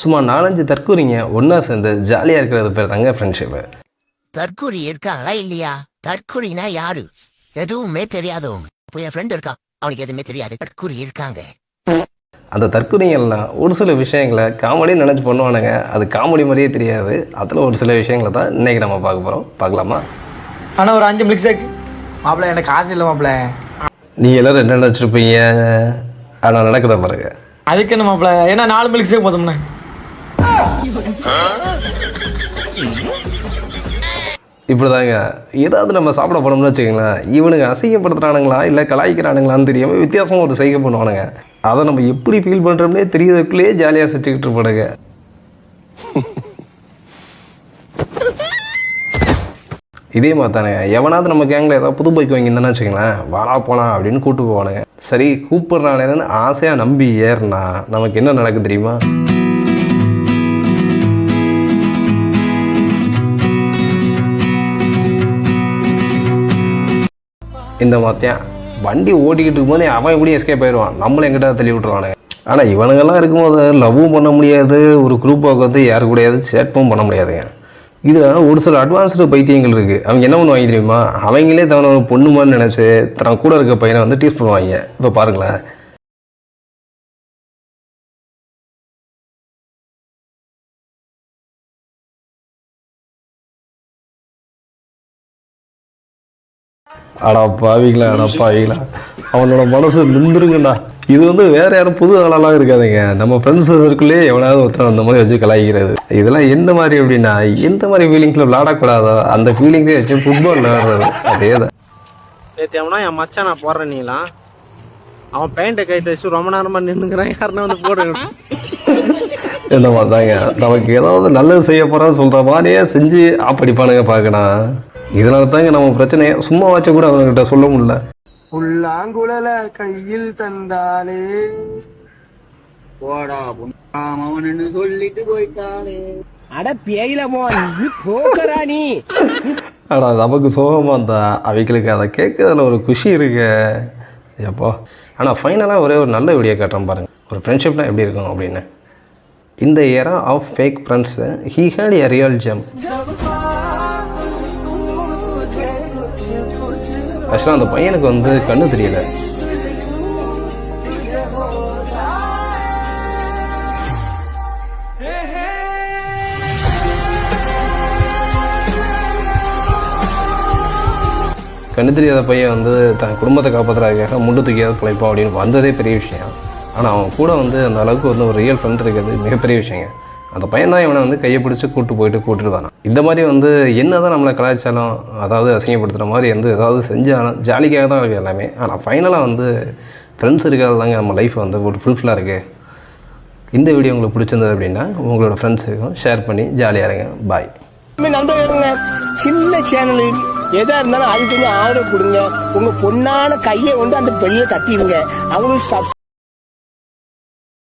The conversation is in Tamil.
சும்மா 4-5 தற்கூறிங்க ஒன்றா சேர்ந்து ஜாலியாக இருக்கிறது பேர் தாங்க ஃப்ரெண்ட்ஷிப்பு. தற்கூரி இருக்காங்களா இல்லையா? தற்கூரினா யாரு? எதுவுமே தெரியாதவங்க. இப்போ என் ஃப்ரெண்ட் இருக்கான், அவனுக்கு எதுவுமே தெரியாது. தற்கூரி இருக்காங்க. அந்த தற்கூறிங்கள்லாம் ஒரு சில விஷயங்களை காமெடின்னு நினச்சி பண்ணுவானுங்க. அது காமெடி மாதிரியே தெரியாது. அதில் ஒரு சில விஷயங்களை தான் இன்றைக்கி நம்ம பார்க்க போகிறோம். பார்க்கலாமா? ஆனால் ஒரு 5 மில்க் ஷேக் மாப்பிள்ள, எனக்கு காசு இல்லை மாப்பிள்ள. நீங்கள் எல்லோரும் என்ன நினச்சிருப்பீங்க, ஆனால் நடக்குதா பாருங்க. அதுக்கு என்ன மாப்பிள்ள, ஏன்னா 4 மில்க் ஷேக் போதும்ண்ணே. இப்படிதாங்க ஏதாவது நம்ம சாப்பிட போனோம்னு வச்சுக்கோங்களேன், இவனுங்க அசிங்கப்படுத்துறானுங்களா இல்லை கலாய்க்கிறானுங்களான்னு தெரியாமல் வித்தியாசமாக ஒரு செய்கை பண்ணுவானுங்க. அதை நம்ம எப்படி ஃபீல் பண்ணுறோம்னே தெரியறதுக்குள்ளேயே ஜாலியாக சிரிச்சுக்கிட்டு இருப்பானுங்க. இதே மாதிரி தானே எவனாவது நம்ம கேங்கில் ஏதாவது புது பைக் வாங்கியிருந்தானே வச்சுக்கோங்களேன், வாடா போகலாம் அப்படின்னு கூப்பிட்டு போவானுங்க. சரி கூப்பிட்றானேன்னு ஆசையாக நம்பி ஏறினா நமக்கு என்ன நடக்கும் தெரியுமா? இந்த மாதிரியா வண்டி ஓட்டிக்கிட்டு இருக்கும்போது அவன் எப்படி எஸ்கேப் ஆயிடுவான், நம்மளை எங்கிட்ட தள்ளி விட்ருவானுங்க. ஆனால் இவனுங்கெல்லாம் இருக்கும்போது லவ்வும் பண்ண முடியாது, ஒரு குரூப்பாக வந்து யாரு கூடயாவது சேட்டும் பண்ண முடியாதுங்க. இதில் ஒரு சில அட்வான்ஸ்டு பைத்தியங்கள் இருக்குது. அவங்க என்ன பண்ணுவாங்க தெரியுமா, அவங்களே தவணை பொண்ணுமான்னு நினச்சி தன் கூட இருக்க பையனை வந்து டீஸ் பண்ணுவாங்க. இப்போ பாருங்களேன், அடாப்பாவீங்களா அடாப்பாவீங்களா, அவனோட மனசு நின்றுருங்கண்ணா. இது வந்து வேற யாரும் புது ஆளாலாம் இருக்காதுங்க, நம்ம ஃப்ரெண்ட்ஸ் சர்க்கிளே எவனாவது ஒருத்தர் அந்த மாதிரி வச்சு கலாய்க்கிறது. இதெல்லாம் எந்த மாதிரி அப்படின்னா, எந்த மாதிரி ஃபீலிங்ஸில் விளாடக்கூடாதோ அந்த ஃபீலிங்ஸே வச்சு ஃபுட்பால் விளையாடுறது. அதே தான் நேற்று அவனா என் மச்சான் நான் போடுறேன், நீலாம் அவன் பேண்ட்டை கைட்டு வச்சு ரொம்ப நேரமாக நின்றுக்கிறான், யாருன்னா வந்து போடுங்க. என்ன பார்த்தாங்க, நமக்கு ஏதாவது நல்லது செய்ய போகிறான்னு சொல்கிற மாதிரியே செஞ்சு ஆப்படிப்பானுங்க பார்க்கணும். இதனால தாங்க நம்ம பிரச்சனையை சும்மா வச்ச கூட அவங்ககிட்ட சொல்ல முடியல. புல்லாங்குழல கையில் தந்தாலே போடா அவனு சொல்லிட்டு போயிட்டானே. அட பேயில போக்கரா நீ. ஆனால் நமக்கு சோகமாக இருந்தா அவங்களுக்கு அதை கேட்கறதுல ஒரு குஷி இருக்கு எப்போ. ஆனால் ஃபைனலாக ஒரே ஒரு நல்ல வீடியோ கேட்டோம் பாருங்கள், ஒரு ஃப்ரெண்ட்ஷிப்னா எப்படி இருக்கும் அப்படின்னு. இந்த era of fake friends he had a real gem. ஆக்சுவலாக அந்த பையனுக்கு வந்து கண்ணு தெரியல. கண்ணு தெரியாத பையன் வந்து தன் குடும்பத்தை காப்பாற்றுறதுக்காக முண்டு தூக்கியாவது பிழைப்பான் அப்படின்னு வந்ததே பெரிய விஷயம். ஆனால் அவன் கூட வந்து அந்த அளவுக்கு வந்து ஒரு ரியல் ஃப்ரெண்ட் இருக்கிறது மிகப்பெரிய விஷயங்க. அந்த பையன் தான் இவனை வந்து கையை பிடிச்சி கூப்பிட்டு வரான். இந்த மாதிரி வந்து என்ன தான் நம்மளை கலாச்சாரம் அதாவது அசிங்கப்படுத்துகிற மாதிரி வந்து ஏதாவது செஞ்சாலும் ஜாலிக்காக தான் இருக்குது எல்லாமே. ஆனால் ஃபைனலாக வந்து ஃப்ரெண்ட்ஸ் இருக்கிறது தாங்க நம்ம லைஃப் வந்து ஒரு ஃபுல்ஃபில்லாக இருக்குது. இந்த வீடியோ உங்களுக்கு பிடிச்சிருந்தது அப்படின்னா உங்களோட ஃப்ரெண்ட்ஸுக்கும் ஷேர் பண்ணி ஜாலியாக இருங்க. பாய். சின்ன சேனல் எதா இருந்தாலும் அது கொஞ்சம் ஆதரவு கொடுங்க. உங்க பொண்ணான கையை கொண்டு அந்த பெல்ல தட்டிடுங்க. அவங்களுக்கு